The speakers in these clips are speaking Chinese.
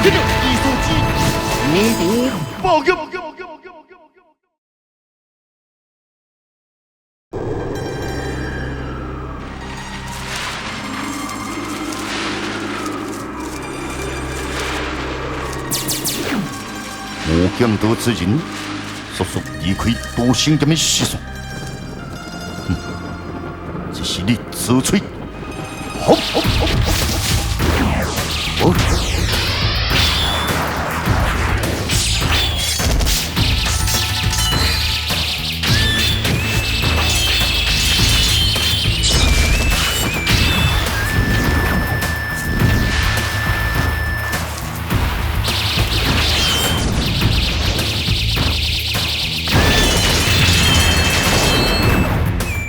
这就艺术机，弥补暴虐。无剑道之人，速速离开多星剑的思想。这是你自吹。好。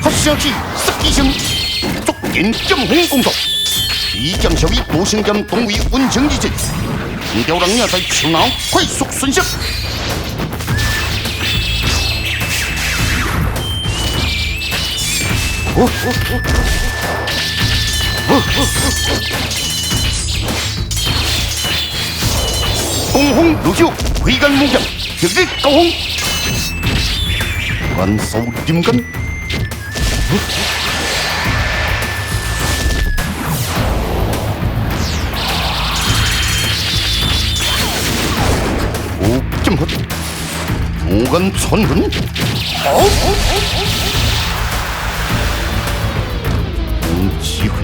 小气十几声，足见剑锋工作。一将小以多星剑同为温情一击，吊人也在手脑快速瞬息。东风如酒，挥杆木剑，直击高峰，万手金根。无剑魂，无根传魂，好，无奇魂，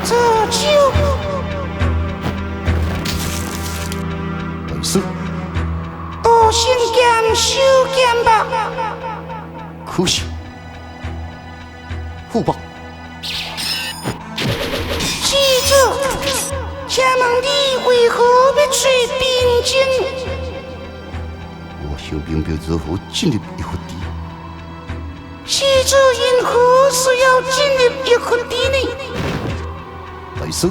这就。多星剑收剑吧，可惜，虎豹。记者，请问你为何要取兵精？我小兵表如何进入一幅地？记者因何是要进入一幅地呢？大师，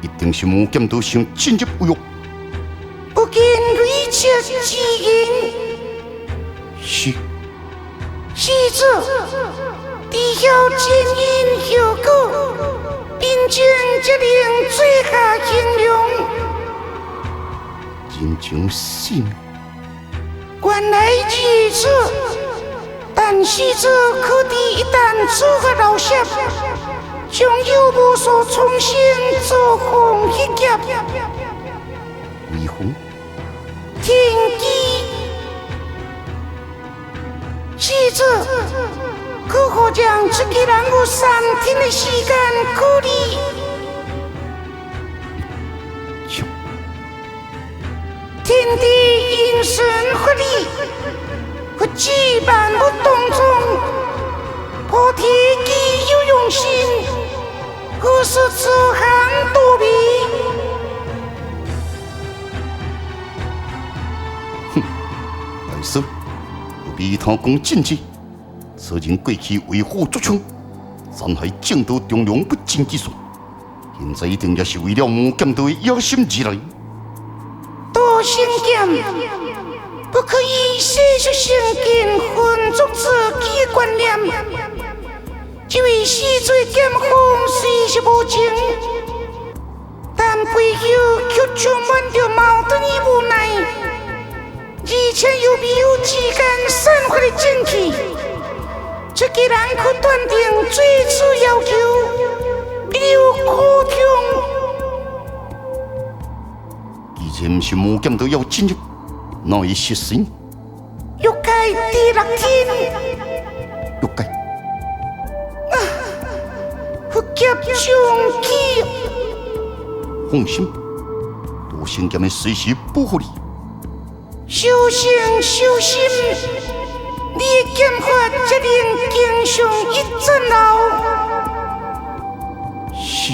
一定是无剑道想进入无欲。不见雷切之言，是记者，知晓奸因后果，并将责令最下形容，真情实命。原来如此，但是这可敌一旦出个老邪，将有无所重新做红一劫。威风。天机，记者，可可将这个人有3天的时间处理。天地因神合力，不羁万物当中，破天机有用心，何时此行多比？不必他讲政治，此人过去为虎作伥，残害正道忠良不争之算，现在一定也是为了无剑道的野心而来。多星剑不可以世俗成见混浊自己的观念，这位死罪剑锋虽是无情，但背后却充满着矛盾与无奈。而且又没有之间生活的证据，这个人可断定最初要求比有可痛。既然不是无剑道要进入，那会是谁？欲界第6天，欲界福劫将起，放心，多星剑的随时保护你。修行修心，你的剑法才能经上一阵牢。是。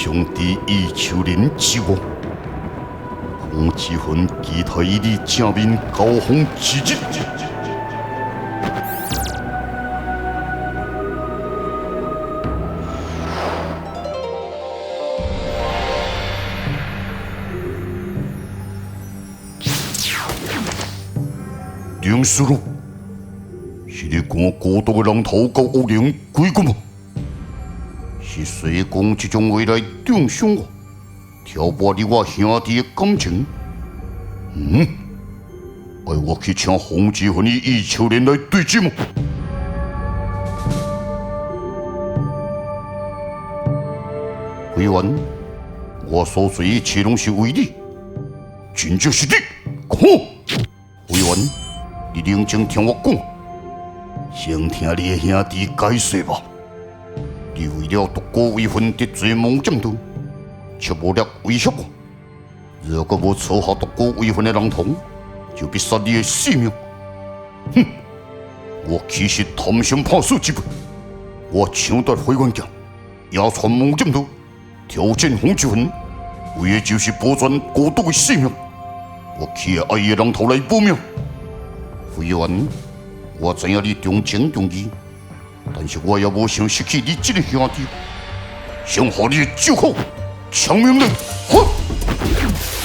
兄弟以求人之我，洪志芬期待你正面交锋之日。梁师傅，是你赶孤独的人头到恶灵鬼谷吗？是谁讲这种话来中伤我，挑拨你我兄弟的感情？爱我去请洪志芬的义秋莲来对质吗？委员，我所做一切拢是为你，真正是你。好，委员。你认真听我讲，先听你的兄弟解释吧。你为了独孤为婚得罪孟将军，却无力威胁我。如果无撮合独孤为婚的人同，就必杀你的性命。哼！我其实贪生怕死之辈，我抢夺回关剑，压穿孟将军，挑战洪志芬，为的就是保全孤独的性命。我去爱的人头来保命。委员，我知影你重情重义，但是我也无想失去你这个兄弟，想和你的酒后抢命令，哼！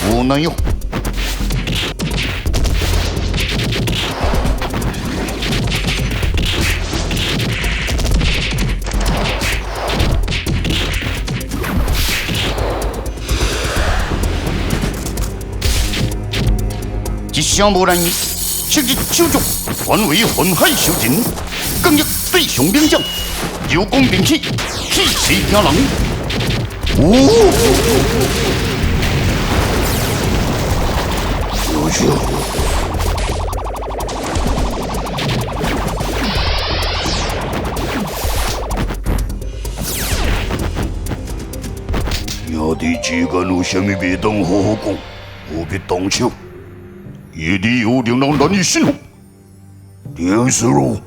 无奈哟。一声无难言。昔日手足，原为魂海修人，刚毅对上领将，有功并起，气势惊人。有趣。兄弟之间有啥物袂当好好讲，何必动手？伊理由令人难以信服。梁师傅，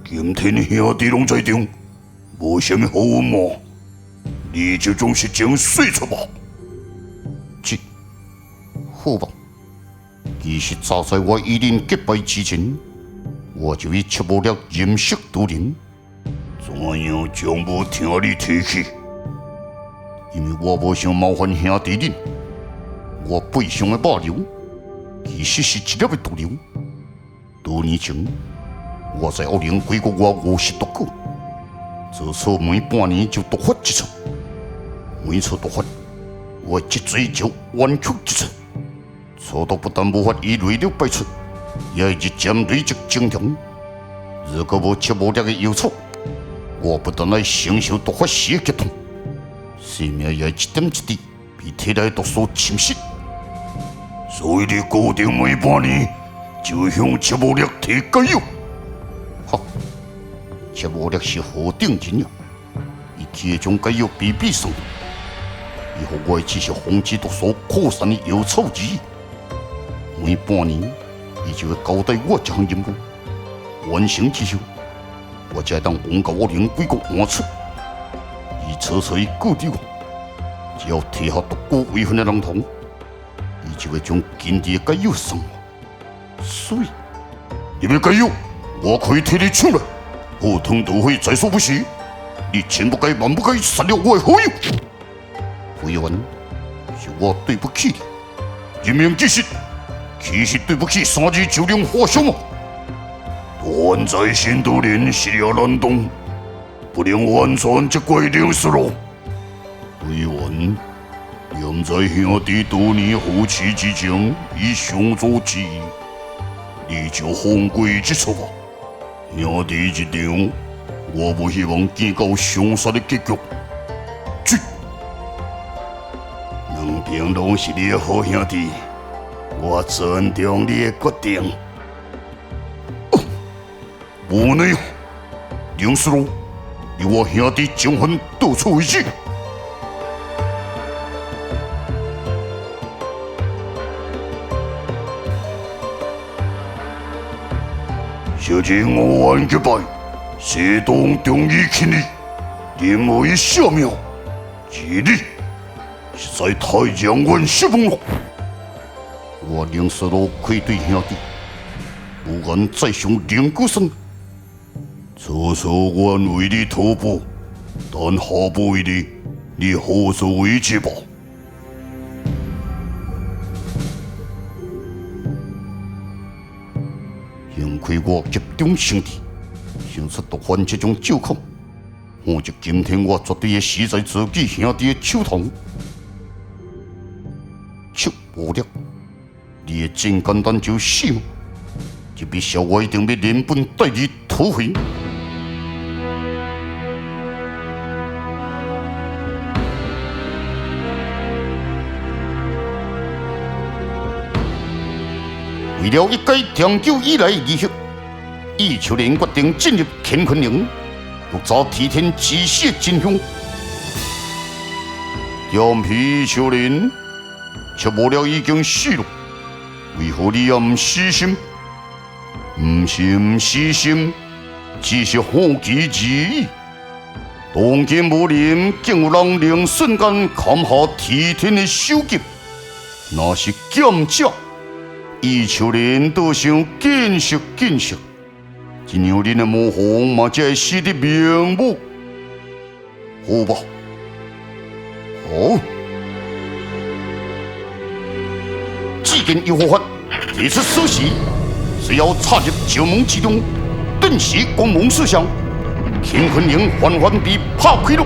今天兄弟拢在场，无啥物好隐瞒，你这种事情说出吧。好吧。其实早在我与恁结拜之前，我就已切无了饮食毒人，怎样将无听你提起？因为我无想冒犯兄弟恁，我背上的肉瘤。其实是一粒的毒瘤。多年前，我在恶灵鬼国我50毒果，这次每半年就毒发一次。每次毒发，我脊椎就弯曲一次。此毒不但无法以内力排出，也会日渐累积增强。如果无吃无力的药草，我不但来承受毒发时的剧痛，生命也会一点一滴被体内毒素侵蚀。所以你固定每半年就向切无力提解药。哈，切无力是何等人呀？伊去将解药比比送，以后我只是防止毒素扩散的药草而已。每半年，伊就会交代我这项任务，完成之后，我才当往到我灵鬼国换出。伊初初告知我，只要提下独孤为婚的人同。伊就会将今日的解药送我，所以你要解药，我可以替你抢来。赴汤蹈火在所不惜，你千不该万不该杀了我的好友。委员，是我对不起你，人命之事，其实对不起3日就能化伤啊。断在心都连是了难动，不能完全责怪梁师傅。委员。念在兄弟多年夫妻之情，以相助之意，你就放过这次吧。兄弟一场，我不希望见到凶杀的结局。两边拢是你的好兄弟，我尊重你的决定。无奈，梁师傅，你我兄弟情分到此为止。小人我完结拜，西东中义亲你，因为小庙，这你实在太让阮失望了。我宁死路愧对兄弟，不愿再上灵骨山。初初阮为你托付，但下不为你，你何所为之吧？幸亏我集中心力，想出毒贩这种借口。我就今天我绝对会死在自己兄弟的手头。出无力，你会真简单就死吗？这笔小我一定要连本带利讨回。为了一改长久以来的遗训，易秋莲决定进入乾坤岭，欲找替天之死的真凶。貂皮秋莲，却无了已经死了，为何你也唔死心？唔是唔死心，只是好奇之意。当今武林竟有人能瞬间砍下替天的首级，那是剑者。易秋莲倒想见识见识，这样恁的模仿嘛才会死得瞑目。好吧，好。既然有法提出此事，只要插入九门之中，顿时光芒四射，乾坤岭缓缓被拍开了。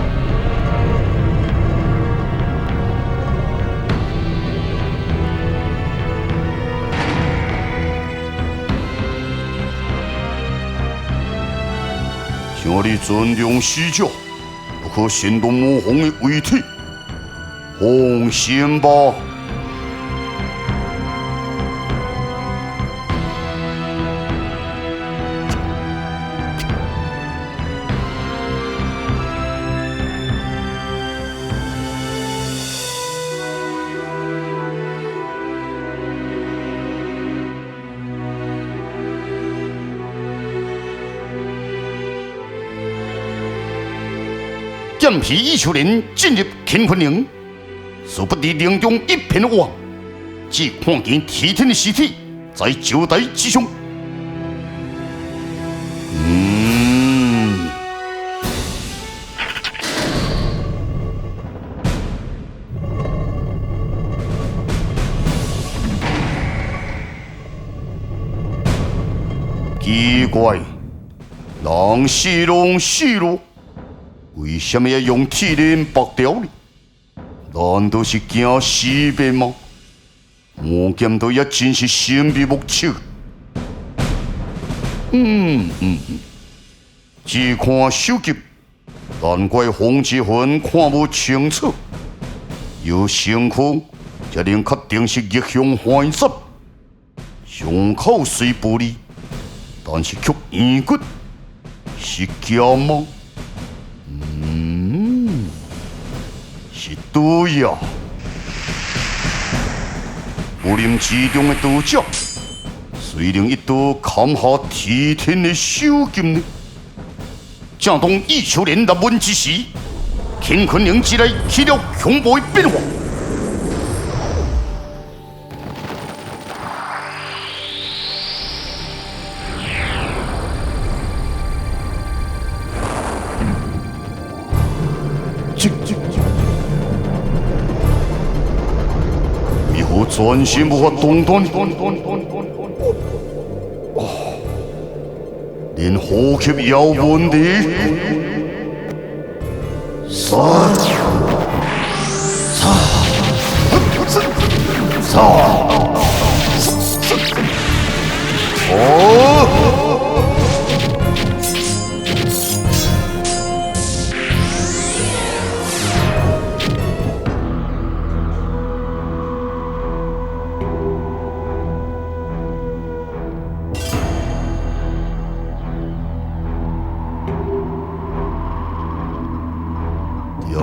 请你尊重使者，不可煽动魔皇的威体。放心吧。剑皮易秋莲进入乾坤岭，殊不知岭中一片黑暗，只看见替天的尸体在酒台之上。奇怪，人死拢死了。为什么要用铁链绑掉呢？难道是惊死病吗？魔剑道也真是神秘莫测。只看手机，难怪洪之魂看不清楚。有身躯，才能确定是逆向怀杀。伤口虽不利，但是却硬骨，是剑吗？是毒药。武林之中的毒者，虽能一刀砍下替天的首级呢？正当易秋莲入门之时，乾坤岭之内起了恐怖的变化。我全身无法动弹，连呼吸也有问题。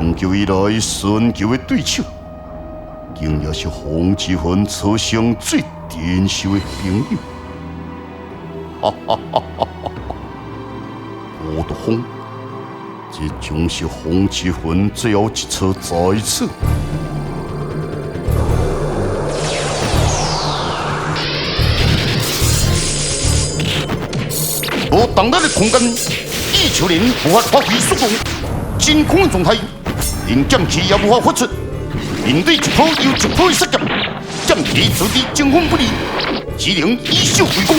长久以来寻求的对手，竟也是洪之魂此生最珍惜的朋友。我的风，这将是风之魂最后一次在此。无当然的空间，地球人无法发挥速度，真空的状态，连剑气也无法发出。面对一波又一波的杀剑，剑气自地争锋不利，只能以守为攻。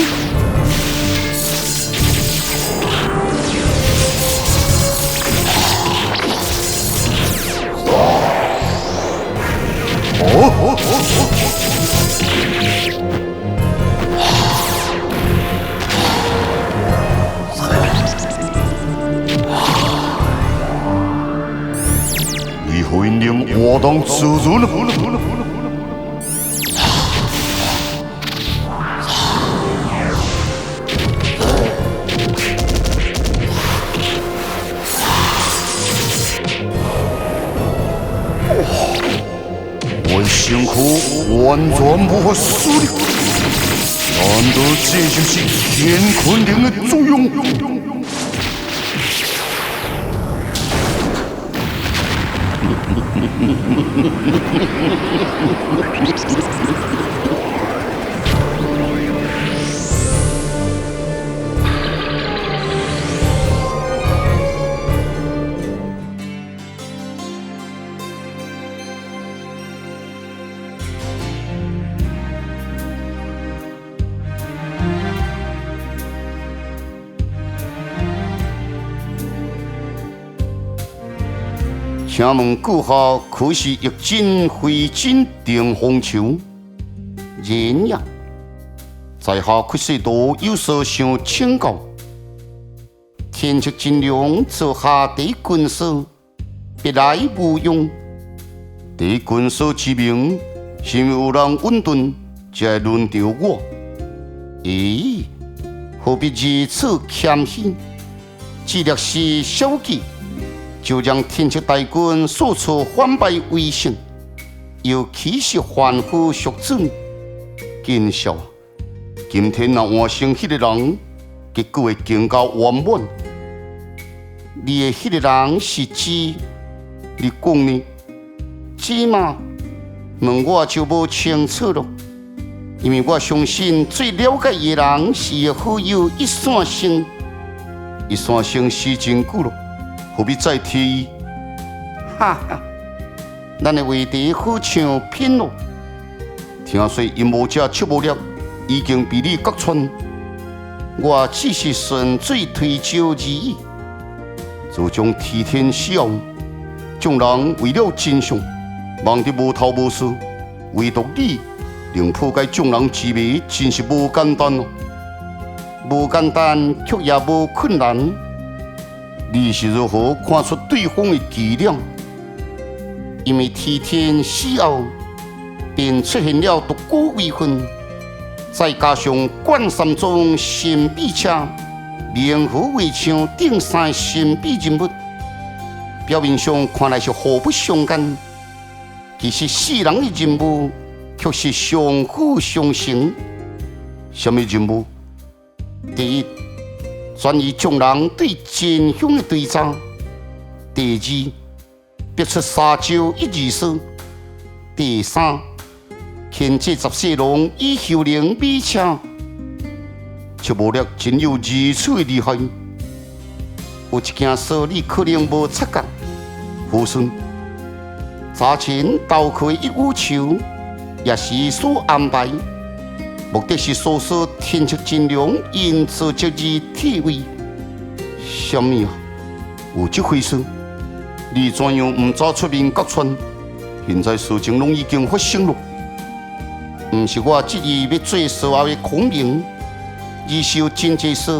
为何因能活动自如呢？我身躯完全无法施力，难道这就是乾坤灵的作用？请问阁下可是玉真非真定风球？然也，在下缺失多有所想请教。天策真良做下地军师，别来无用。地军师之名，是有人稳顿，才轮到我。咦，何必如此谦虚？只略是小计。就让天策大军速速反败为胜，又岂是凡夫俗子？见笑，今天若换成迄个人，结果会更加圆满。你的迄个人是知，你讲呢？知嘛？问我就无清楚咯，因为我相信最了解的人是好友一线生，一线生时真久咯。何必再提？哈哈，咱的话题好像偏了。听说阴谋者出无力，已经被你揭穿。我只是顺水推舟而已。就将替天施药，众人为了真相，忙得无头无势，唯独你能破解众人之谜，真是无简单哦。无简单，却也无困难。你是如何看出对方的伎俩？因为替天施药，便出现了独孤为分，再加上冠三宗神秘车，联合围墙顶三神秘人物，表面上看来是互不相干，其实四人的任务却是相辅相成。什么任务？第一，转移众人对真凶的追查；第二，逼出沙洲一二事；第三，牵制14龙以后灵美车。却无料真有如此的厉害。有一件事你可能无察觉，夫孙，早前刀开一武球，也是所安排。目的是唆使天策真良因此接入体位。什么啊？有这回事？你怎样唔早出面揭穿？现在事情拢已经发生了。唔是我执意要做事后的孔明，而是有真济事，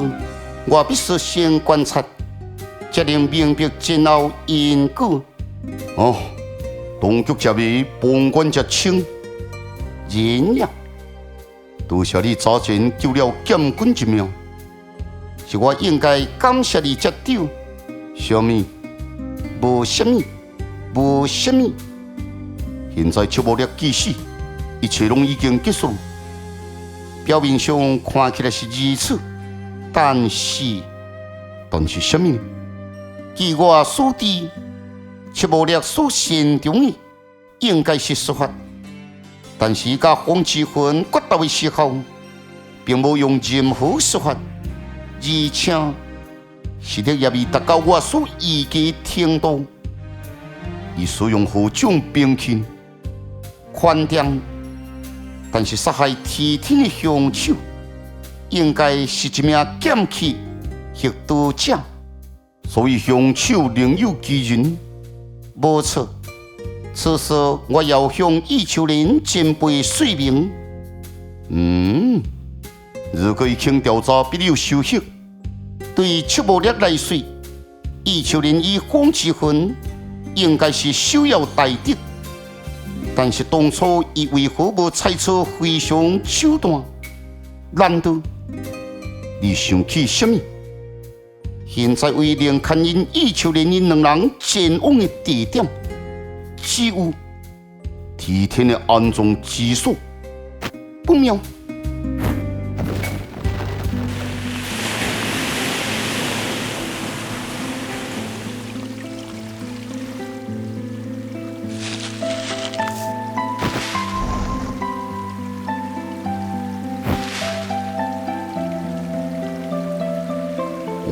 我必须先观察，才能明白前后因果。哦，当局者迷，旁观者清。然也。多谢你早前救了剑君一命，是我应该感谢你接手。什么？无什么，无什么。现在却无了记死，一切拢已经结束。表面上看起来是如此，但是什么？据我所知，七无力所擅长的应该是术法，但是甲黄志芬决斗的时候，并无用任何术法，而且实力也未达到我所预期的程度。伊使用何种兵器？宽点，但是杀害天天的凶手，应该是一名剑客或刀者，所以凶手另有其人。无错，此时我要向易秋莲前辈说明。如果已经调查必有收获，对七无力来说，易秋莲与黄志芬应该是首要大敌。但是当初伊为何无采取非常手段？难道你想起什么？现在为连看因易秋莲因两人前往的地点，只有提天的安葬之所，不妙。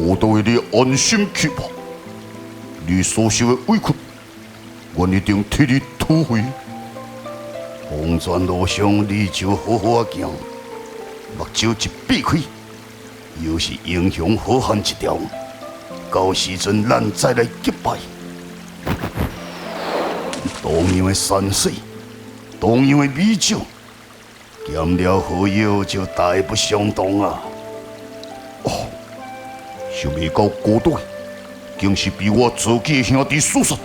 我都为你安心去吧。你所受的委屈，我一定替你讨回。黄泉路上，你就好好行，目睭一闭开，又是英雄好汉一条。到时阵，咱再来结拜。同样的山水，同样的美酒，咸了好友就大不相同啊！想未到高度，竟是被我自己的兄弟所杀。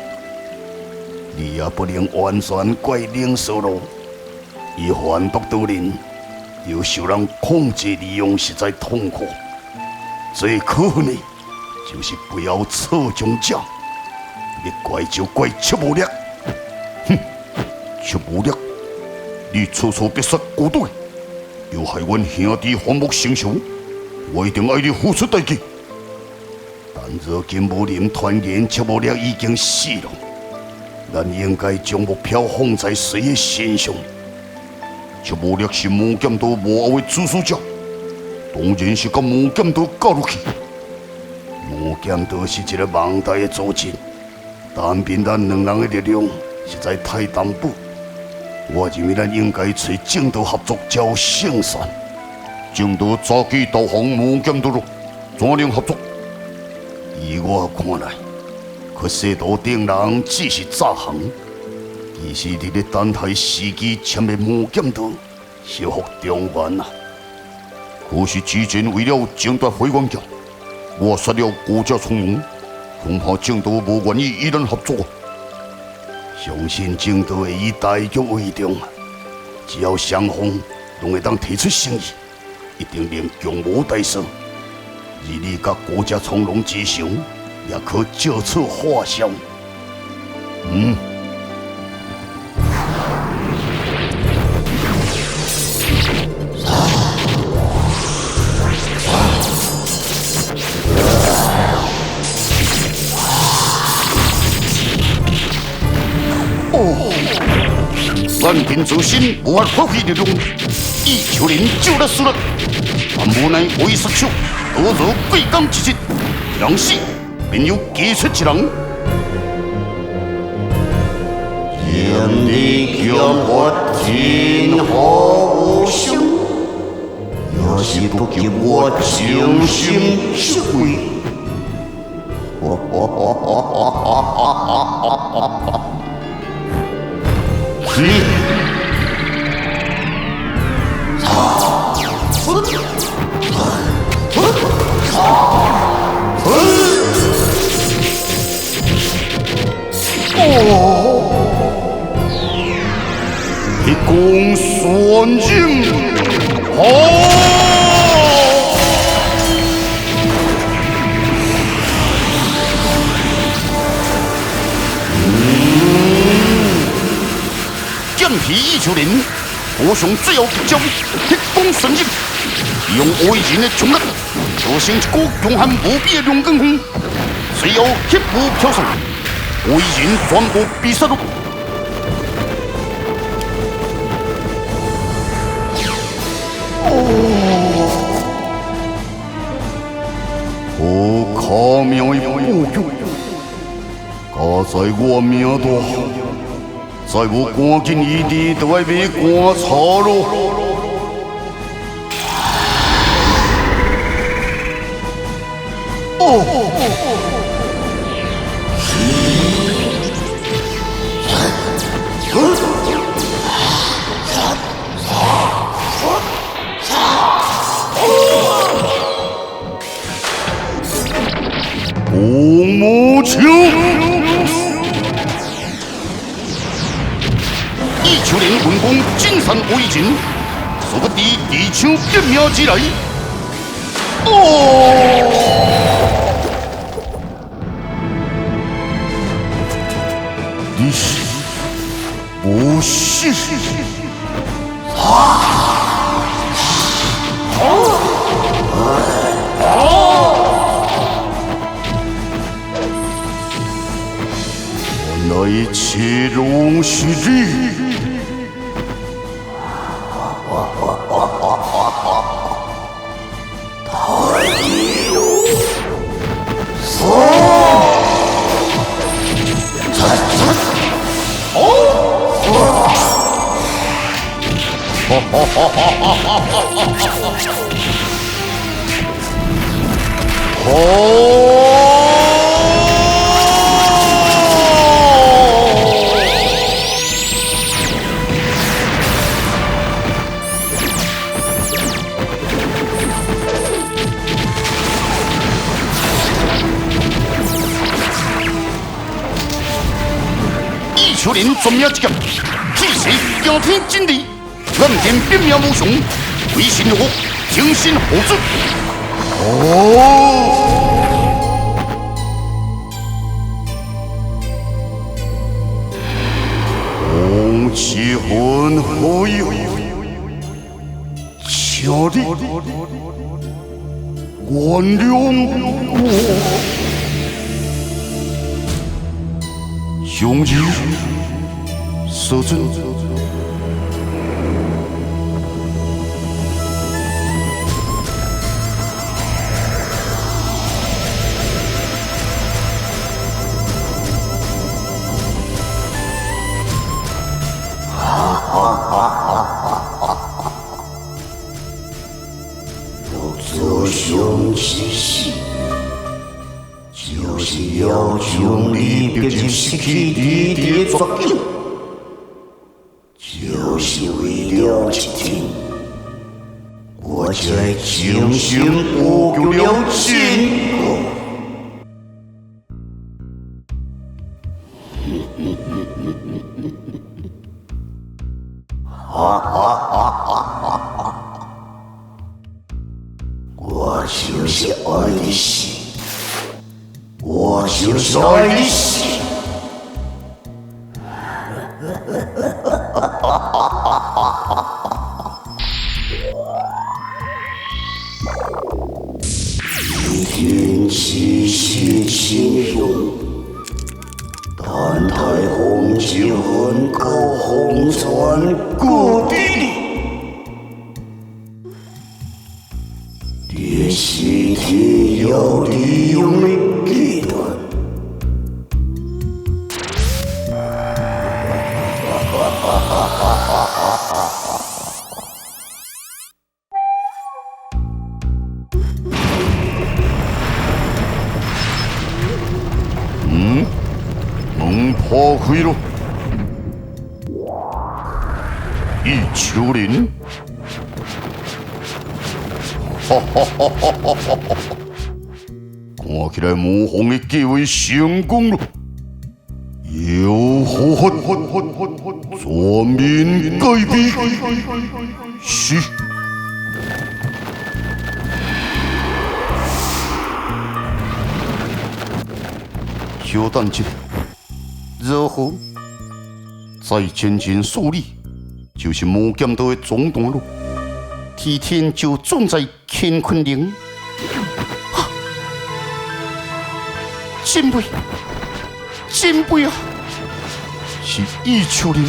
你也不能完全怪林少龙，伊贩毒多年，又受人控制利用，实在痛苦。最可恨的，就是不要错将者，你怪就怪七无力。哼，七无力，你处处必杀高度，又害阮兄弟反目成仇，我一定爱你付出代价。但如今武林传言七无力已经死了，咱应该将目标放在谁的身上？七无力是魔剑道幕后的主使者，当然是甲魔剑道交入去。魔剑道是一个庞大的组织，单凭咱两人的力量实在太单薄。我认为咱应该找正道合作，才有胜算。正道早期投降魔剑道了，怎能合作？以我看来，可西道顶人只是诈行，其实你咧等待时机签的魔剑道，小福中原啊！可是之前为了争夺辉光剑，我杀了国家聪明，恐怕正道无愿意与咱合作。相信正道会以大局为重，只要双方拢会当提出诚意，一定能强无大胜。而你甲国家从容之上，也可就此画上。万凭自身无法发挥力量，易秋莲救了死了，但无奈为杀手。多如贵刚之日，杨氏便有杰出之人。天地叫我天何无声，要是不及我精心体会。一公算尽，剑皮易秋莲，我上最后一招，一公算尽，用外人的冲力，造成一股强悍无比的龙根风，随后一步飘上，我已经全部比杀入。哦，巧妙的布局，加在我命大，在我赶紧一地就要被赶草咯。红魔球，一球连文攻金山为尽，殊不知地球变命之来。你是不是？原来一切拢是你。一球连专命一剑，气势惊天震地，暗电变命无常，为神火，精神火之。红旗魂何有？请你原谅我。兄弟，舍尊。要做兄之事。就是要将你变成失去你的绝境，就是为了一天，我才精心布局了整个。我就是爱你死。我就是爱你死。一天七夕情用，但太红就很高红传各地。这是天要利用的阶段。门破开了，一球人。看起来魔皇的计划成功了，有好全面改变。是。稍等一下，然后再前进数里，就是魔剑道的中段路。提天就种在乾坤岭。前辈，前辈啊！是伊秋林，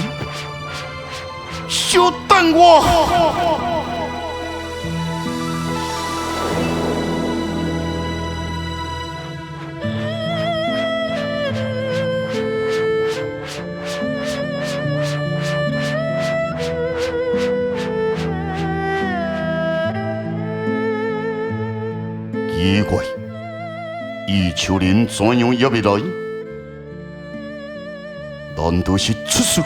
稍等我。奇怪，伊秋林怎样也未来？难道是出事？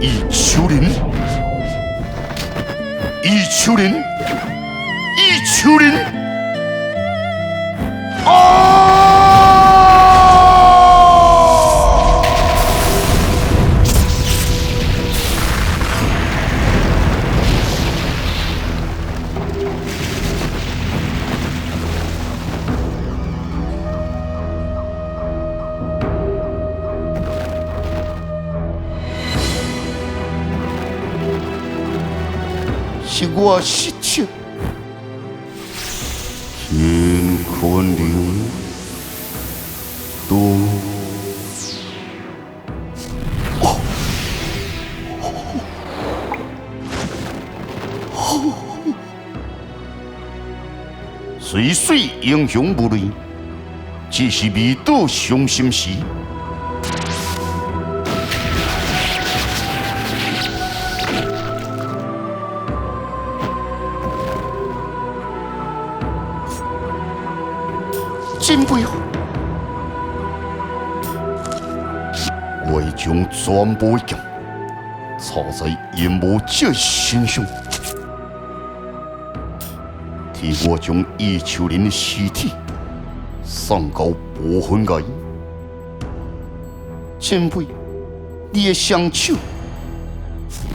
伊秋林，伊秋林，伊秋林！是我失策，乾坤流都。岁岁英雄无泪，这是未到伤心时。前辈，我会将全部的剑插在阴谋者身上，替我将伊秋林的尸体送到保魂崖。前辈，你的双手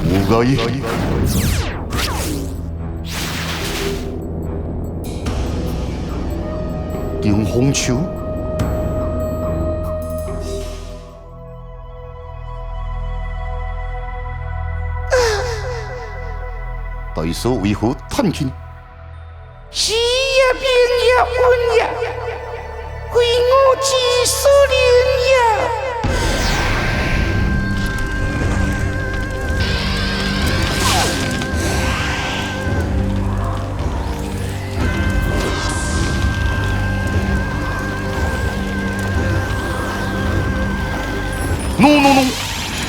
有碍。定风球，大嫂为何叹气？是呀，命呀，运呀，为我之所令呀。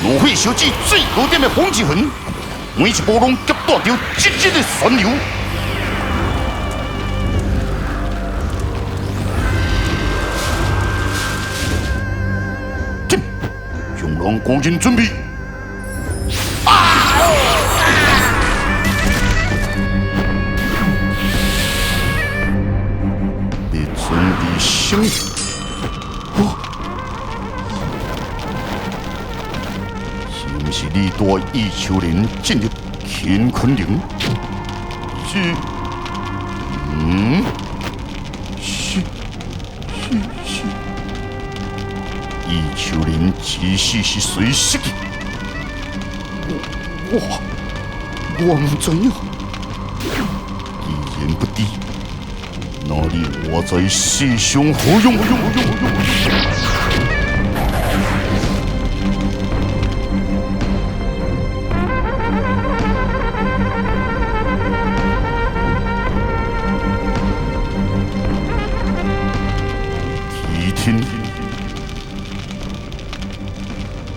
怒火烧至最高点的风之痕，每一波拢夹带着急急的旋流。进，将人赶紧准备。你准备什么？是你带伊秋林进入乾坤陵？是，伊秋林其实是谁死的？我唔知影。既然不知，那你我在世上何用？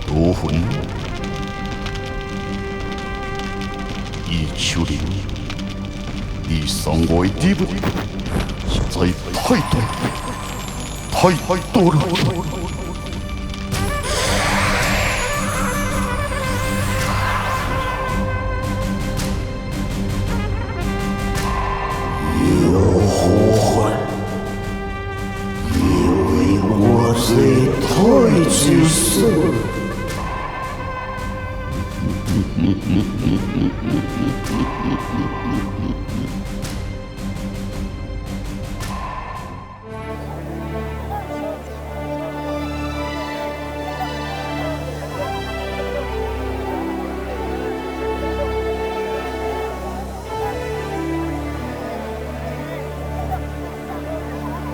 夺魂，伊秋林，你伤我的礼物实在太多了。有祸患，以为我最太之色。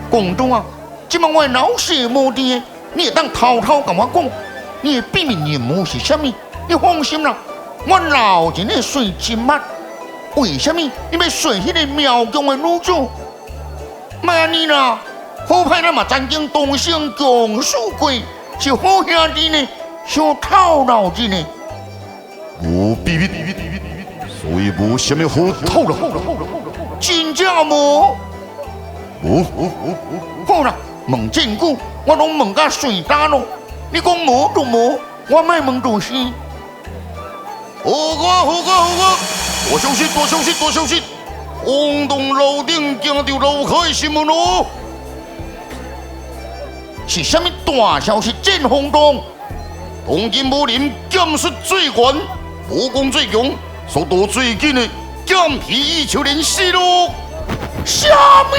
公主啊，即摆我的老师无伫，你会当偷偷甲我讲，你的秘密任务是啥物？你放心啦，我老人的水真捌。为什么你要选迄个苗疆的女主？莫安尼啦，好歹咱嘛曾经同生共事过，是好兄弟呢，想套路子呢。无秘密，所以无什么好透露。真正无？无。好啦，问真久，我拢问甲随答咯。你讲无就无，我莫问就是。好个，多小心！轰动楼顶惊到楼下的新闻咯！是啥物大消息真轰动？东京武林剑术最悬，武功最强，速度最紧的剑皮一球连死咯！啥物？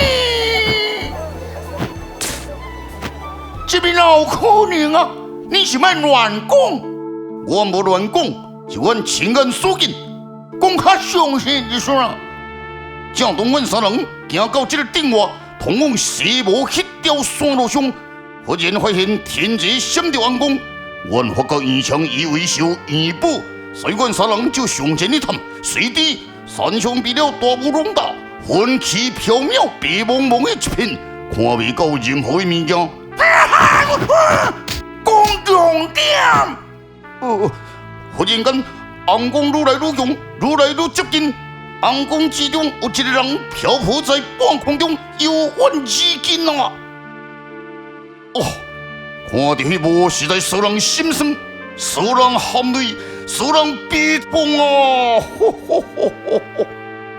这边哪有可能啊？你是莫乱讲？我无乱讲，是阮亲眼所见。讲较详细一说啦。正当阮三人行到这个顶外，通往西部迄条山路上，忽然发现天际闪着暗光。阮发觉异常以为是异宝，所以阮三人就上前一探，谁知山上被了大雾笼罩，云气飘渺，白茫茫的一片，看袂到任何的物件。讲重点。忽然间，暗光愈来愈强，愈来愈接近。暗光之中有一个人漂浮在半空中，由远而近啊！哦，看到迄幕实在使人心酸，使人含泪，使人悲痛啊！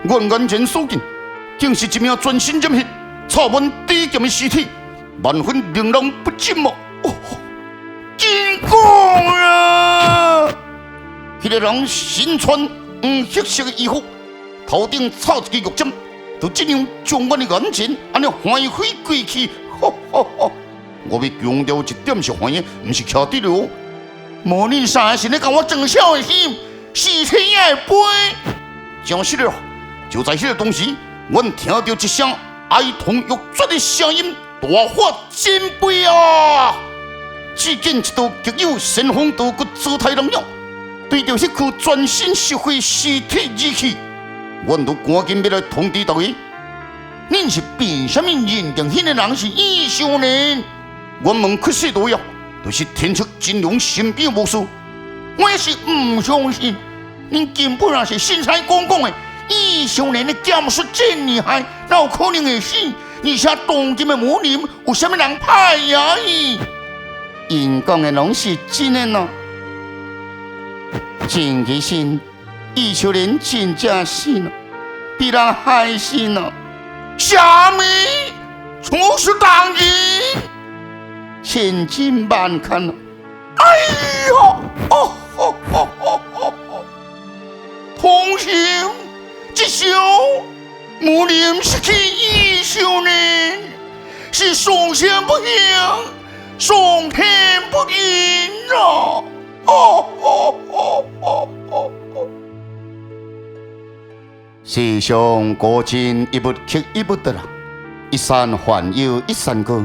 我眼前所见，竟是一名全身染血、插满地剑的尸体，万分令人不禁啊！真讲啊！迄个人身穿黄黑色的衣服。头顶插一支玉针，就这样将阮的眼前安尼欢飞过去。我要强调一点是欢喜，不是徛伫了。无你三个是咧甲我装笑的心，尸体也会飞。真是的，就在迄个同时，阮听到一声哀痛欲绝的声音，大发真悲啊！只见一道极有神风道骨姿态人影，对着迄具全身烧毁尸体而去。阮都赶紧要来通知大家，恁是凭什么认定迄个人是异少年？阮问确实多呀，就是天出金龙神秘无数。我也是唔相信，恁根本也是身材公公的异少年的剑术真厉害，哪有可能会死？而且东京的武林有啥物人派呀？因讲的拢是真的呢。真其实。异少年真正死了，被人害死了。啥物？出事当然，千金万看了。哎呦！同行，这首武林失去异少年，是上天不应，上天不应啊！世上古今一物克一物的啦，一山还有一山高，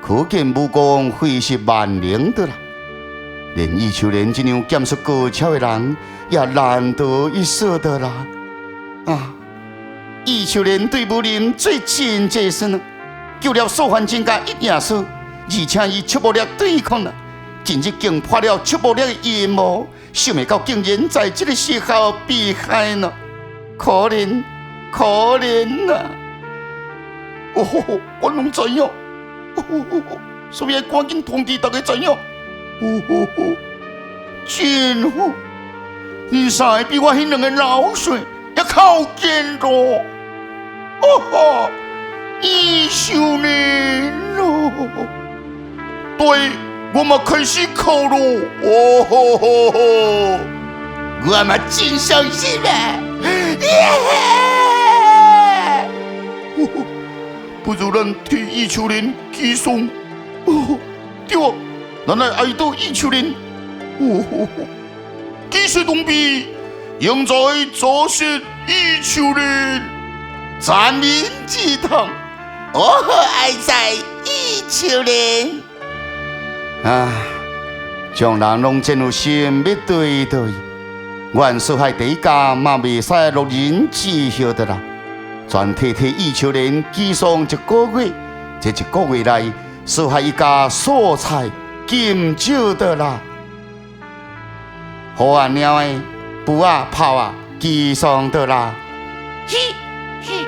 可见武功非是万能的啦。连异少年这样剑术高超的人，也难得一舍的啦。啊，异少年对武林最真这身了，救了受犯增加一件事，而且以出无力对抗了，近日竟破了出无力的阴谋，想袂到竟然在这个时候被害呢。可怜，可怜啊！我拢知影，所以要赶紧通知大家知影。真好，你三个比我迄两个老水还靠近多。异少年咯，对，我嘛开始靠咯。我嘛真伤心啊！不如咱替异少年寄送。对啊，咱来哀悼异少年。几岁同比，永在早逝异少年。残民之堂，我和爱在一丘陵。啊，将人拢真有心要对待，阮所海第一家嘛袂使落人知晓的啦。全体体一丘陵寄送一个月，这一个月内，所海一家蔬菜减少的啦。好啊，鸟诶，布啊炮啊，寄送的啦。嘿，嘿。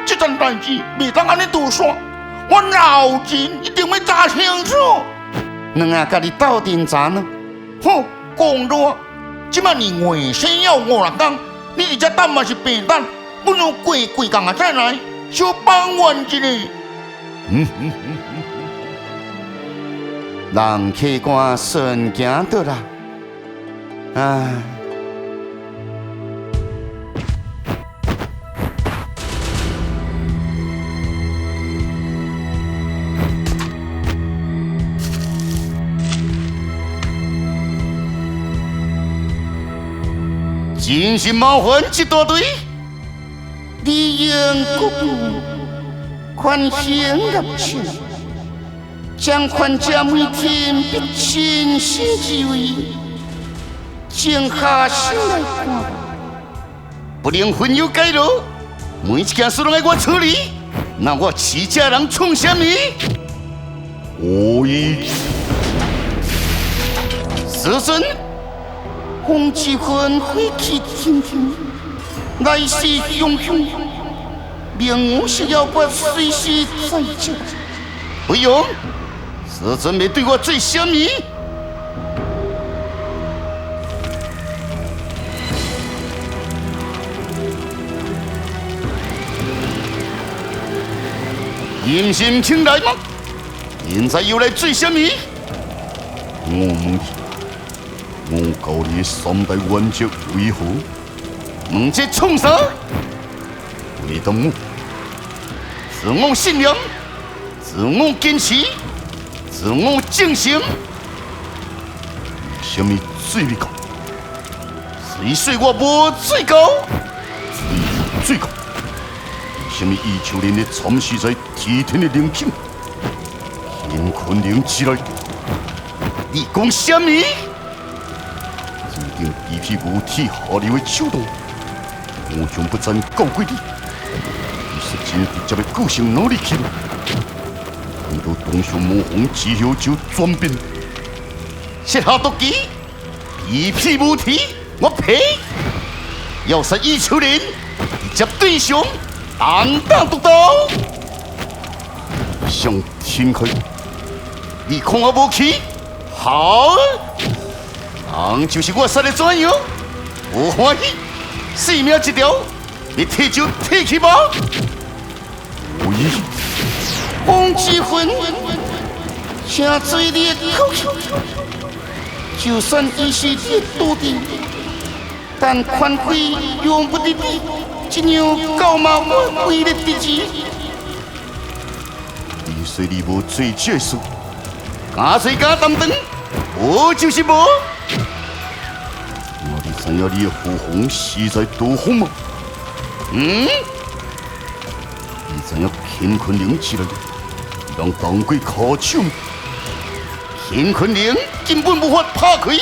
这件代志袂当安尼杜煞，我老钱一定要查清楚。两啊，甲你斗阵查呢？哼，讲多，即摆你月薪要5、6天，你而且等嘛是白等，不如过几工啊再来，小帮阮一下。人客官顺行倒啦，啊！真是麻烦一大堆。利用国度款项入手，将款者每天必清醒之位，静下心来看。不能混有改路，每一件事拢爱我处理。那我持家人创什么？无意师尊。风之魂飞去天庭，来势汹汹，明武是要我随时在这。不用，师尊要对我做什么？阴心请来吗？现在又来做什么？我问我教你3大原则为何？问这创啥？为了我，自我信仰，自我坚持，自我精神。什么最高？谁说我无最高？最高。什么伊丘陵的参视在天天的灵境？乾坤灵之内，你讲什么？定一屁股替下流的手段，我将不赞告过你。你是真直接的个性哪里去了？难道东上魔皇之后就转变？设下毒计，一屁无提，我呸！要杀伊丘陵，直接对上，当当独刀，向天开！你看我无气，好！人就是我杀的怎样？无欢喜，性命一条，你提就提去吧。无意，风之魂，请做你的口气。就算伊是你的徒弟，但权贵用不得你这样高马我为的弟子。你说你无做这事，敢做敢担当，无就是无。知影你的父皇是在多方吗？你知影乾坤灵之内让当归靠手吗？乾坤灵根本无法拍开。伊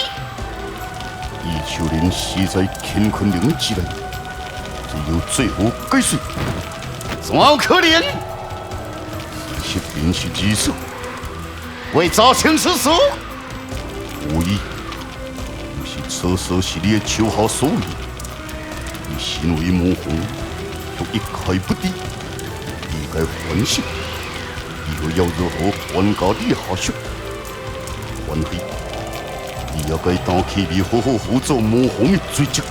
丘陵是在乾坤灵之内，只有最后解释，怎可能？是便是如此，为查清此事，无疑。此事是你的秋毫所为，你身为魔皇，却一概不知，你该反省。以后要如何还家你下属？还是你也该担起你好好辅佐魔皇的罪责。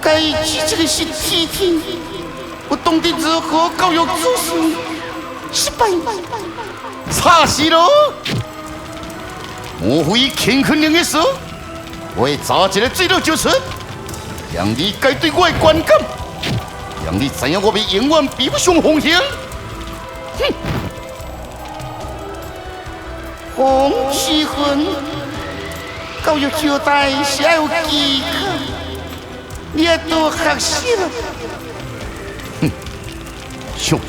该记这个是天庭，我懂得如何教育子孙，失败。差死了！莫非乾坤灵的事，我会查一个水落石出，让你改对我的观感。让你知影我们永远比不上红星。哼！洪熙魂，教育交代是要有技巧，你要多学习了。上！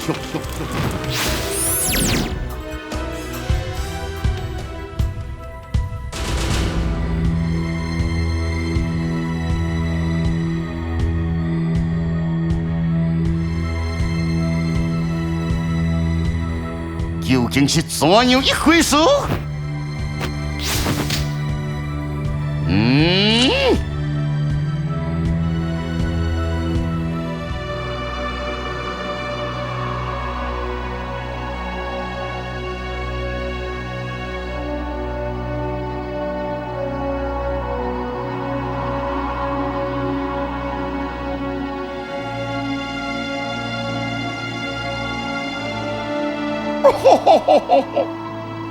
究竟是怎样一回事？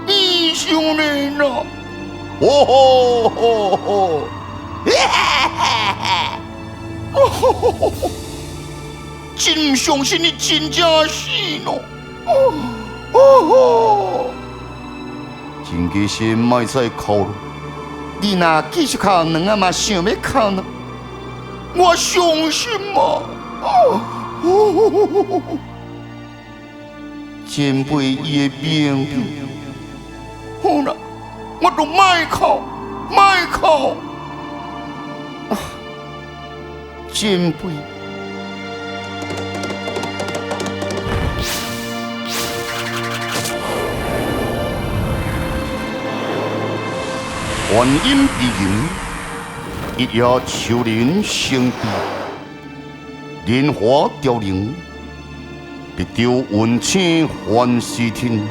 英雄人啊！真唔相信你真正死咯！真假是莫再哭了。你若继续哭，两阿妈想要哭呢？我相信嘛！前辈伊的命运，好啦，我都卖哭。前辈。观音低吟，一夜秋林生悲，莲花凋零，必丢温情还是天。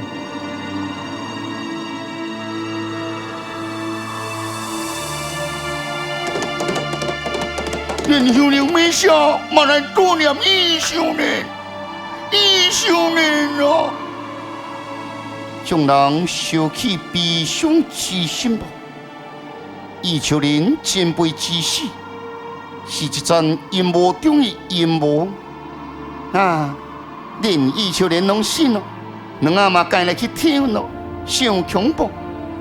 连兄弟没下，马来多念英雄人啊！众人烧起悲伤之心吧。伊秋林前辈之死，是一桩阴谋中的阴谋啊！连伊秋林拢死了，两阿妈该来去听咯，伤恐怖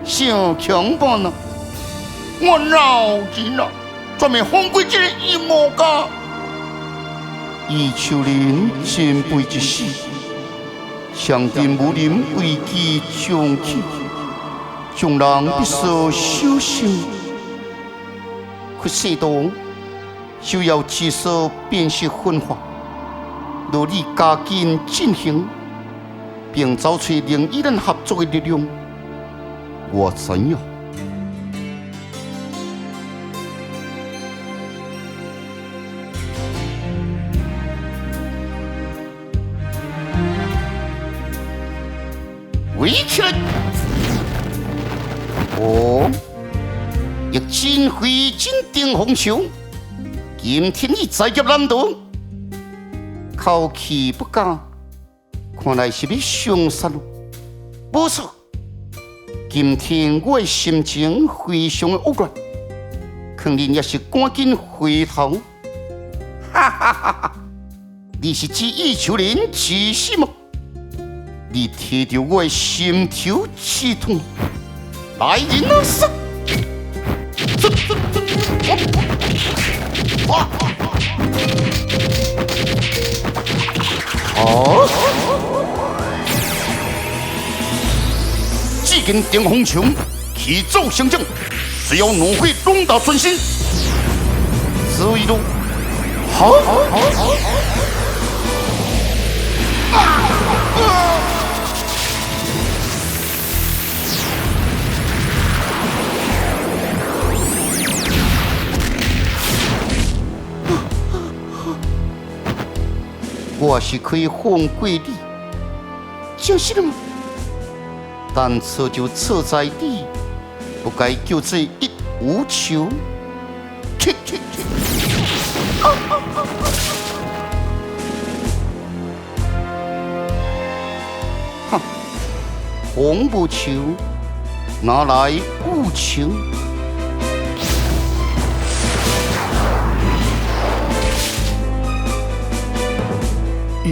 咯！我老人啊，专门放过这个阴谋家。伊秋林前辈之死，上天无人为其将起，众人必须小心。可世道就要至少辨识分化，努力加紧进行，并找出令伊人合作的力量。我知影。围起来！哦，亦真会真顶红袖，今天你再劫难逃，口气不假，看来是要上山了。不错，今天我的心情非常的恶劣，肯定也是赶紧回头。哈哈哈哈！你是指伊秋人之死吗？你贴着我的心头刺痛，来人啊！杀！只见顶红球起奏相将，只要怒火龙大专心，所以咯，好。我是可以放过你，就是了嘛。但错就错在你，不该叫这一无求。哈，红不求，哪来无求？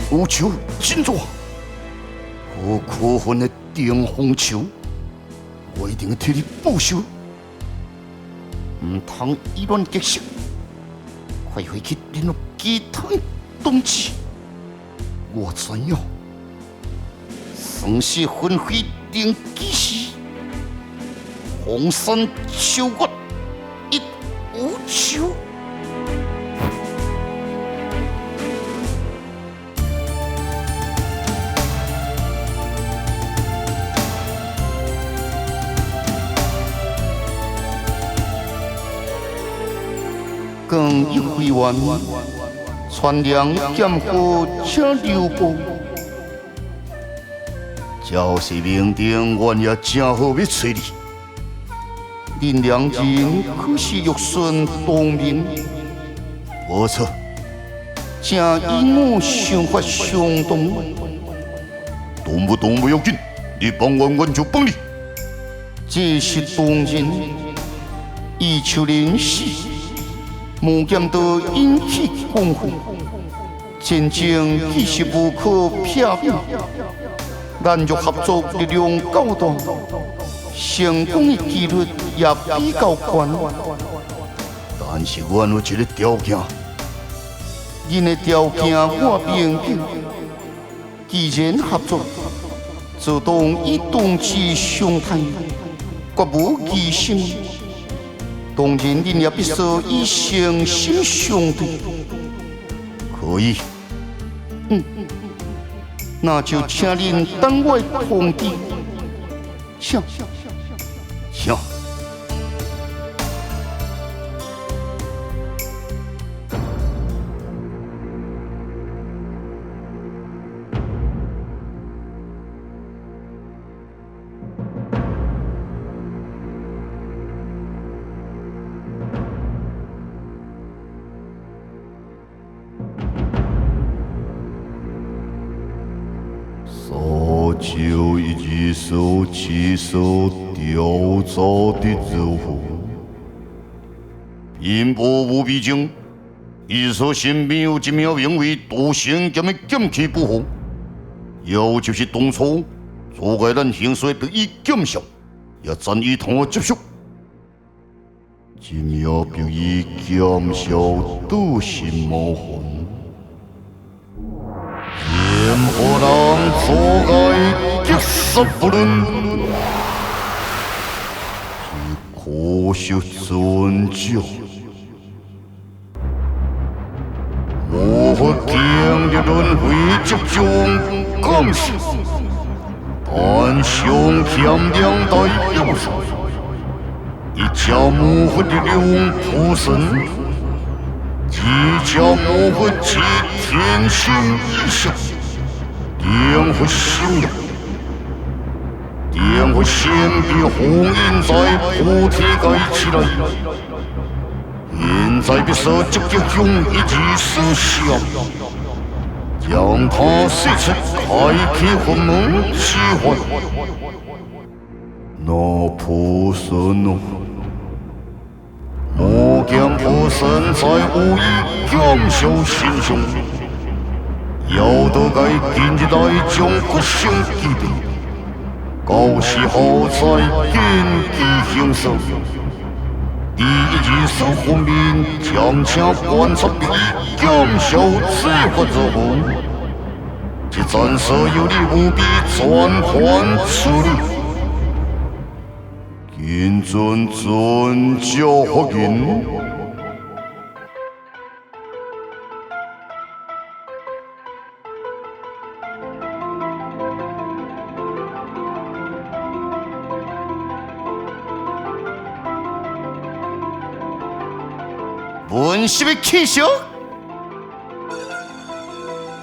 你无求金座，我苦恨的丁红球，我一定要替你报仇。唔通以乱结识，快回去联络其他同志。我知影，生死纷飞定几时，红山秋月一无求。更一回完，传粮剑火车流步，朝夕明灯，阮也正好要找你。恁两人可是玉顺同名，无错，正与我想法相同。动不动不要紧，你帮我就帮你。这是当然，以求人死。无间道引起公愤，战争其实无可避免。咱若合作力量够大，成功的几率也比较高。但是阮有一个条件，恁的条件我明白。既然合作，就当以同志相待，绝无疑心。当然，恁也必须以诚心相对。可以，那就请恁等我通知。请。就一只手起手雕造的肉符，因波无必经，一所身边有一名名为杜仙剑的剑气不好，要就是当初阻碍咱行水得以剑效，也暂以同我接触。这名表以剑效都是无痕。任何人阻碍结杀不论，只可惜尊教。无法经历轮回即将降世，但上欠两代幼术，一家无法力量普神，一家无法集天性以上。点火修养，点火先必红印在菩提盖起来。现在必须积极用一己思想，将它射出，开启魂门之环。那菩萨呢？魔剑菩萨在无意强修心胸。要得该今日来将国性基地，到时候再见其形色。第一件事方面，将请观察比减少自发之后，这战事有理务必转换处理。谨遵尊教法言。本是的气象，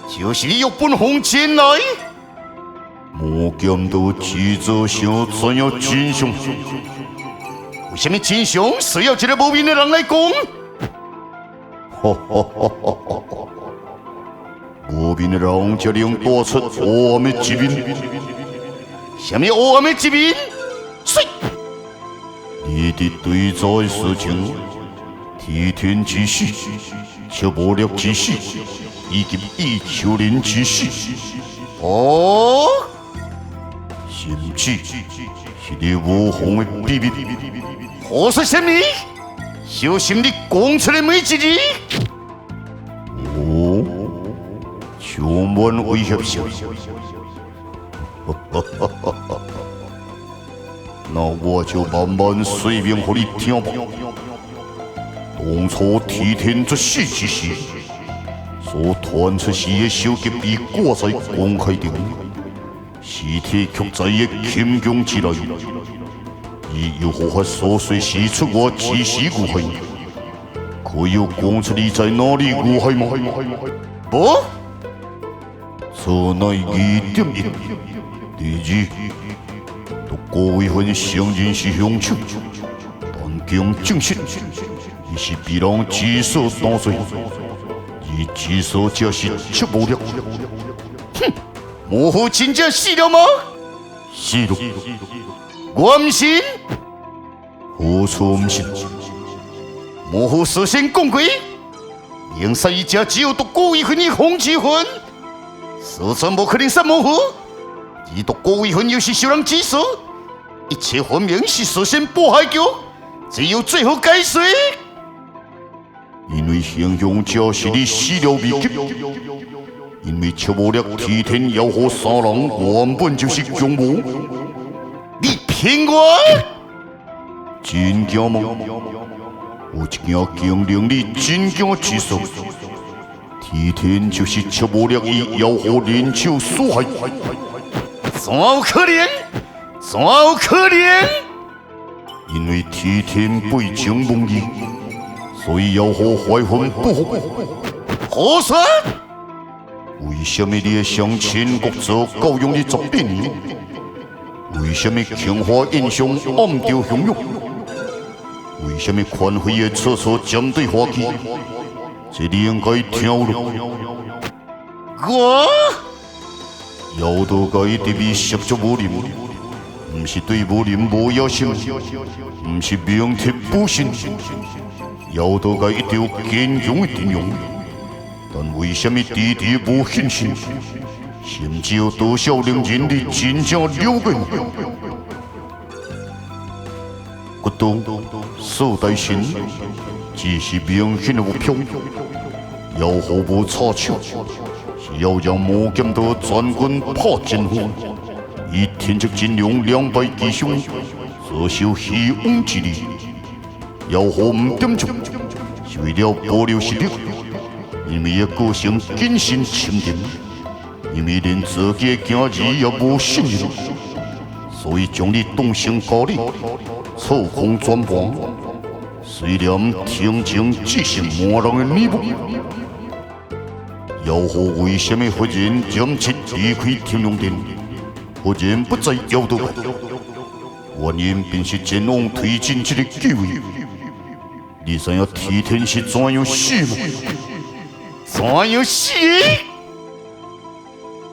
就是你用本红前来。魔剑道制作上怎样真相？为什么真相需要一个无面的人来讲？无面的人才能带出黑暗的一面。什么黑暗的一面？谁？你的对在事情。替天之死，却无力之死，以及以求人之死。哦，甚至是你无红的秘密，何说什么？小心你讲出来每一字。哦，充满威胁性。那我就慢慢说明给你听吧。当初替天作死之时，所传出时的手机被挂在公开中，尸体却在伊轻功之内。伊又何法所说是出我自死误害？可有讲出你在哪里误害吗？不，此乃2.1。第二，郭伟芬承认是凶手，但经证实，伊是被人自首当罪，而自首者是出无力。哼，模糊真正死了吗？死了。我唔信，何处唔信？模糊事先讲过，明杀一家只有独郭伟芬的红之魂，事情不可能杀模糊。而独郭伟芬又是受人指使，一切分明是事先迫害局，只有最后解释。因为行凶者是你始料未及，因为出无力替天要何3人原本就是强魔。你骗我！真惊吗？有一件经令你真惊自首。替天就是出无力以要何人手所害。怎有可能？怎有可能？因为替天背情蒙义，所以要何怀恨不服。何说？为什么你的乡亲国族教育你18年？为什么强化印象暗调汹涌？为什么宽惠的处处针对花旗？这你应该听了。我要到该特别涉足武林，不是对武林无野心，不是明铁不信，要到该一条坚强的阵容。但为什么迟迟无信心？甚至有多少令人你真正了解吗？骨头所带神，只是明显的目标，要何无插手？是要让魔剑道全军破阵风，以天职阵容2败俱伤，所受虚妄之力。要何唔点足？是为了保留实力，因为个性谨慎沉淀。因为连自己的家人也无信任，所以将你当成高丽，操控全盘。虽然天情只是魔人的礼物，妖狐为什么忽然任其离开天龙殿，忽然不再妖道界？原因便是前往推进这个计划。你知影替天是怎样死吗？怎样死？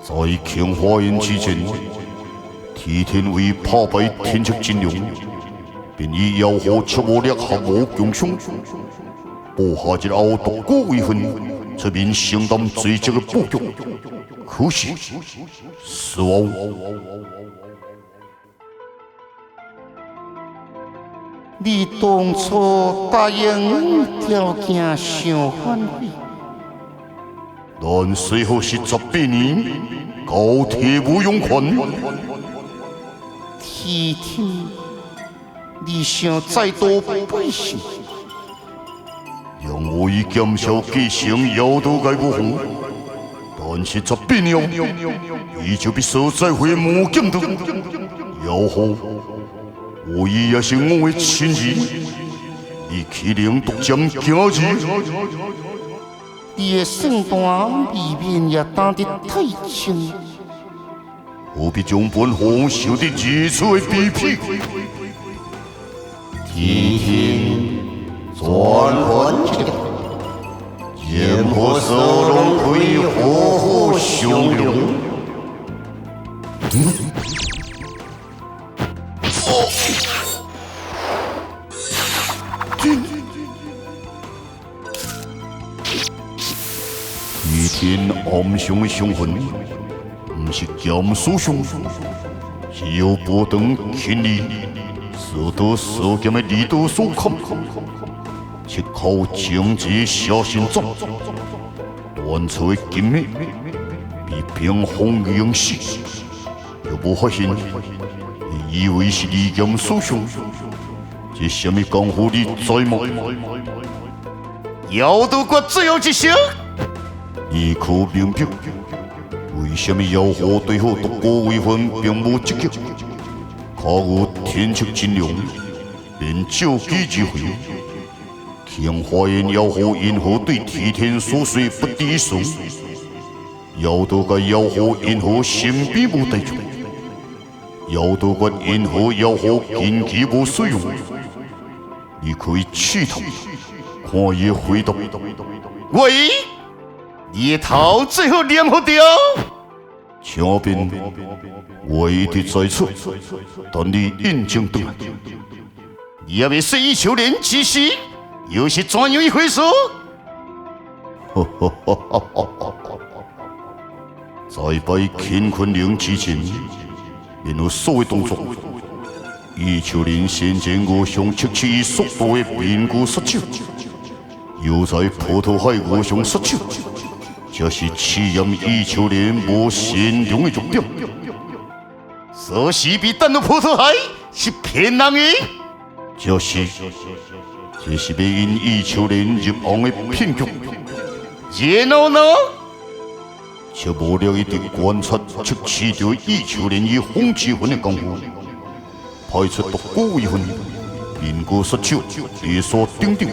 在强化因之前，替天为破败天职阵容，便以妖狐出无力合无强伤，布下一后独孤为分，出面承担罪责的布局。可惜，死亡。你当初答应条件伤反悔。但随后是18年，高铁无用权。替天，你想再多背信？让我以减少继承妖道界武魂，但是18年，伊就必所在回魔剑道。妖狐，我伊也是我的亲儿，你岂能独占家儿？你的胜盘未免也打得太轻，何必将本皇受得如此的卑鄙？替天转还剑破手龙会火火汹涌。替天暗上凶魂，不是剑所凶，是由波等天理，受到所剑的力道所砍，切靠荆棘下心脏，乱出的金脉被冰封凝死，又无发现，以为是利剑所凶，这什么功夫你知吗？妖道国最后一声，你可明白？为什么妖狐对付独孤为魂并无积极？靠有天策金龙，便救机之回。天花言妖狐因何对替天所说不敌手？妖道个妖狐因何身边无带住？妖道个因何妖狐根基无使用？你可以试探，看伊回答。喂，你头最后念好掉。前边我一直在此，等你印证回来。你要未说一秋莲之时，又是怎样一回事？在拜乾坤陵之前，便有所谓动作。一秋莲先前我上测试速度的评估失手，又在波头海我上失手。这是试验一秋莲无善良的弱点，所以被弹入波头海是骗人的。这是要引一秋莲入行的骗局。然后呢，却无了一直观察测试着一秋莲与风之魂的功夫，派出独孤为魂，评估失手，理所顶顶。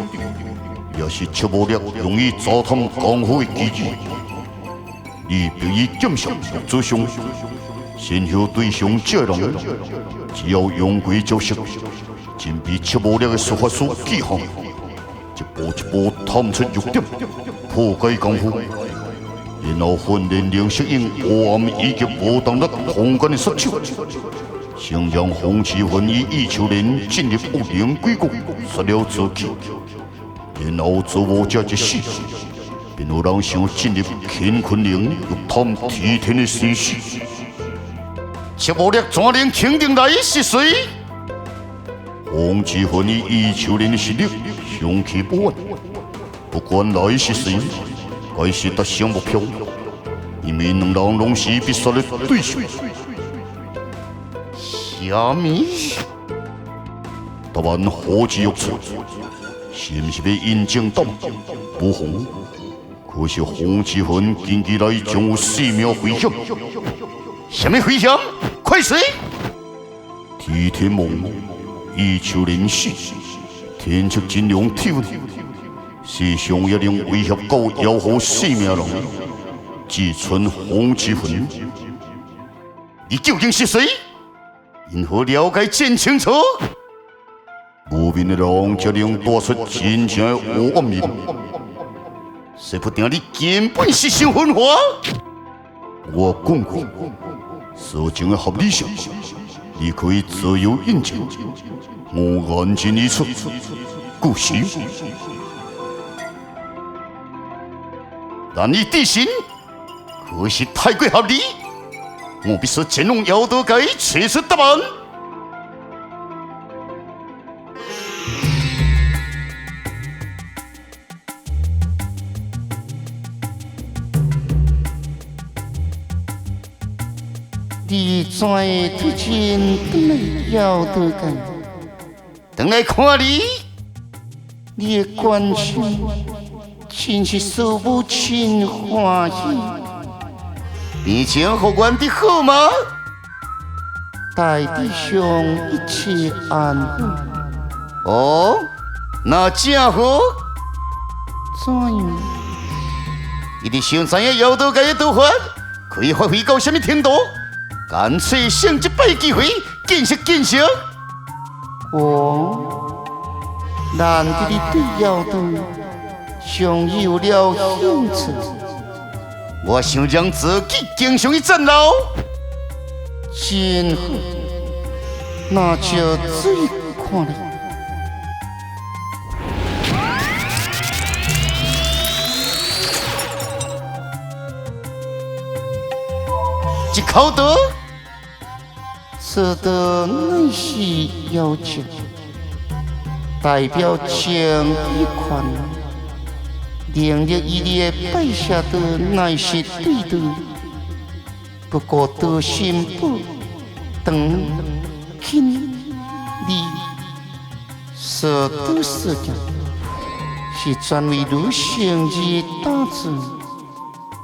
也是却无了容易糟蹋功夫的机制。你必以剑术做上，先后对象接人，只要用鬼招式，尽比却无了的术法所记号，一步一步探出弱点，破解功夫，然后训练令适应黑暗以及无动力空间的失手，先让风之魂与异秋莲进入恶灵鬼谷，失了自己。然后做无这一事，便有人想进入乾坤陵，欲探替天的生死。却无力怎能肯定来是谁？风之魂与异秋莲的实力相去不远，不管来是谁，该是达成目标，因为两人拢是必杀的对手。虾米？答案何其欲出？是不是要印证到不红？可是风之魂近期来将有4秒回响。什么回响？快说！替天梦，异秋莲死，天策金龙跳，世上一能威胁到妖狐4名人，只存风之魂。你究竟是谁？因何了解真清楚？无面的人才能带出真正的黑暗面，说不定你根本是想混话。我讲过，事情的合理性，你可以自由印证。我眼睛一出，故事。但你地形可是太过合理，我必须前往妖道界找出答案。你怎会突然转来妖道界？等来看你，你的关心真是使母亲欢喜。你前和阮的好吗？大地上一切安好。哦，那正好。怎样？你的想知影妖道界的道法可以发挥到什么程度？干脆趁这摆机会见识见识。哦，难得你对妖道尚有了兴趣。我想让自己经上一战喽。真好，那就最看了。一口德，此德乃是妖精，代表正义宽，连日一列败下的乃是对的，不过德行不等亲力，舍得舍家，是专为如先日打字。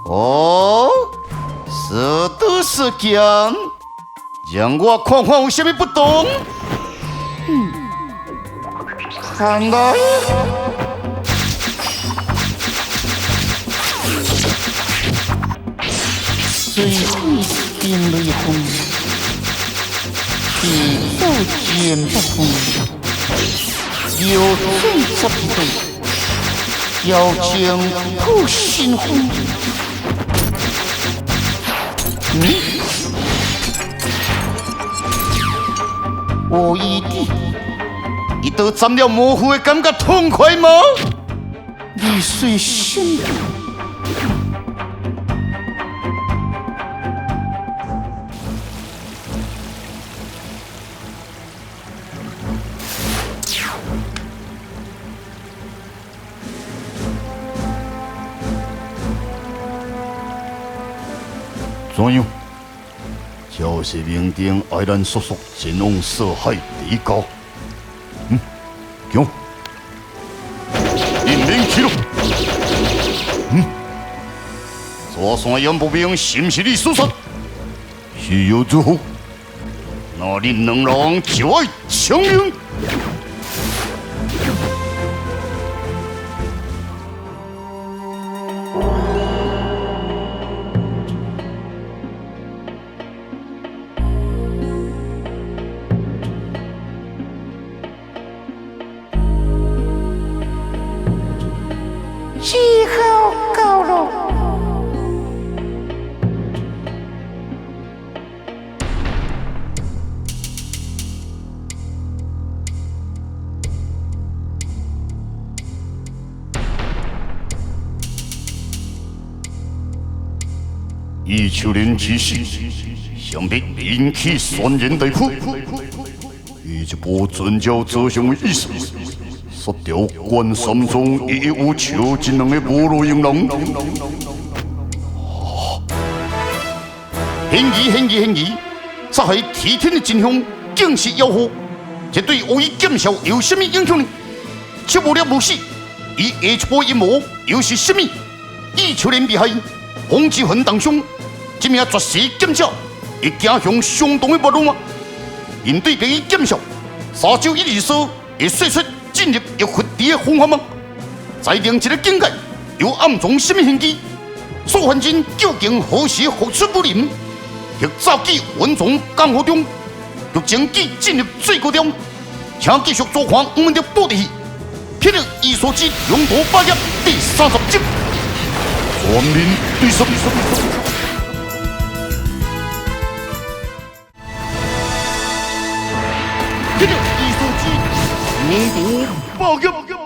哦，舍得舍讲，让我看看有什么不同。看来，水会天雷轰，地造剑不风，有最十几度，妖精不心慌。我一定。你都沾了模糊的感觉痛快吗？你随心。怎样？就是明定爱咱叔叔前往涉海地高。行，你免去了。左山杨步兵是不是你所说？是有之乎？那恁两人就爱强硬。气候高了，以秋莲之事，想必引起轩然大波。以一部遵照这项的意思。杀掉关三中一有求真人的无路英人。嫌疑！杀害提天的真凶竟是妖狐，这对我与剑鞘有什么影响呢？却无了无死，伊下一步阴谋又是什么？以求连被害，洪之魂当凶，这名绝世剑鞘会走向相同的末路吗？应对比剑鞘，沙洲一二说会说出。进入欲掘地的方法吗？在另一个境界又暗藏什么玄机？苏焕真究竟何时复出不临？欲早记文从江湖中，欲前记进入最高点，请继续收看我们的部队戏《霹雳伊所之龙图霸业》第30集，全面对手。霹雳伊所之龙图霸业。